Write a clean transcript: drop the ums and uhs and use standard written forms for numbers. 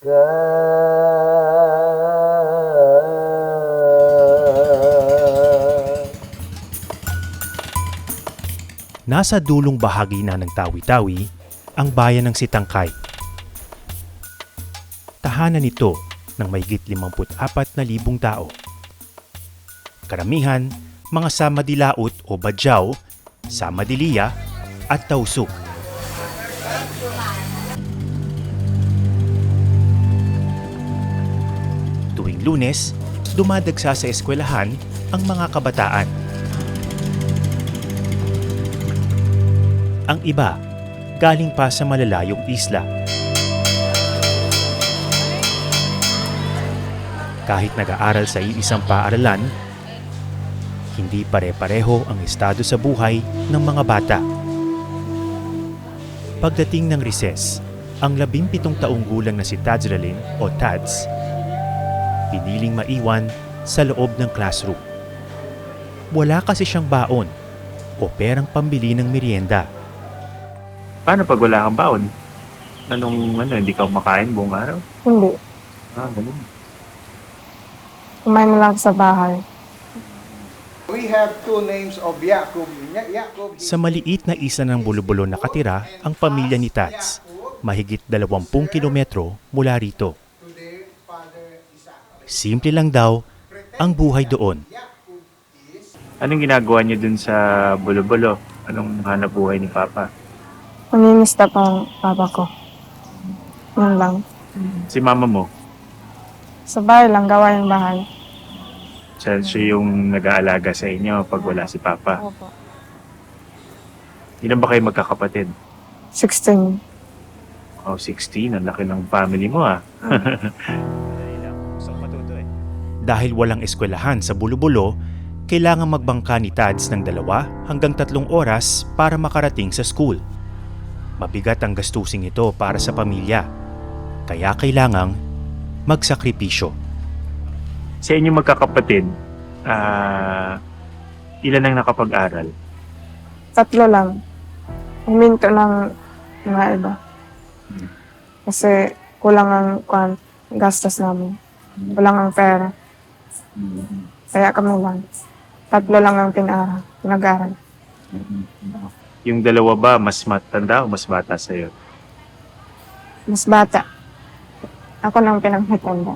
Nasa dulong bahagi na ng Tawi-Tawi ang bayan ng Sitangkay. Tahanan nito ng mahigit 54,000 tao. Karamihan, mga Samadilaut o Badyaw, Samadiliya at Tausug. Tuwing Lunes, dumadagsa sa eskwelahan ang mga kabataan. Ang iba, galing pa sa malalayong isla. Kahit nag-aaral sa iisang paaralan, hindi pare-pareho ang estado sa buhay ng mga bata. Pagdating ng recess, ang 17 taong gulang na si Tadzralin o Tads, piniling maiwan sa loob ng classroom. Wala kasi siyang baon o perang pambili ng merienda. Paano pag wala kang baon? Hindi ka kumakain buong araw? Hindi. Ganun. Kumain na lang sa bahay. We have two names of Yaakov. Yaakov, Sa maliit na isa ng Bulubulo nakatira ang pamilya ni Tads, mahigit 20 kilometro mula rito. Simple lang daw ang buhay doon. Anong ginagawa niyo dun sa Bolo-Bolo? Anong hanap buhay ni Papa? Maninista pa ang papa ko. Yun lang. Si mama mo? Sa bahay lang, gawaing bahay. Siya yung nag-aalaga sa inyo pag wala si Papa. Opo. Ilan ba kayo magkakapatid? 16. Oh, 16. Ang laki ng family mo Dahil walang eskwelahan sa Bulubulo, kailangan magbangka ni Tads ng 2 hanggang 3 oras para makarating sa school. Mabigat ang gastusing ito para sa pamilya, kaya kailangang magsakripisyo. Sa inyo magkakapatid, ilan ang nakapag-aral? 3 lang. Huminto ng mga iba. Kasi kulang ang gastos namin. Kulang ang pera. Kaya kami lang. 3 lang ang pinag-aral. Yung 2 ba, mas matanda o mas bata sa'yo? Mas bata. Ako nang pinaghatanda.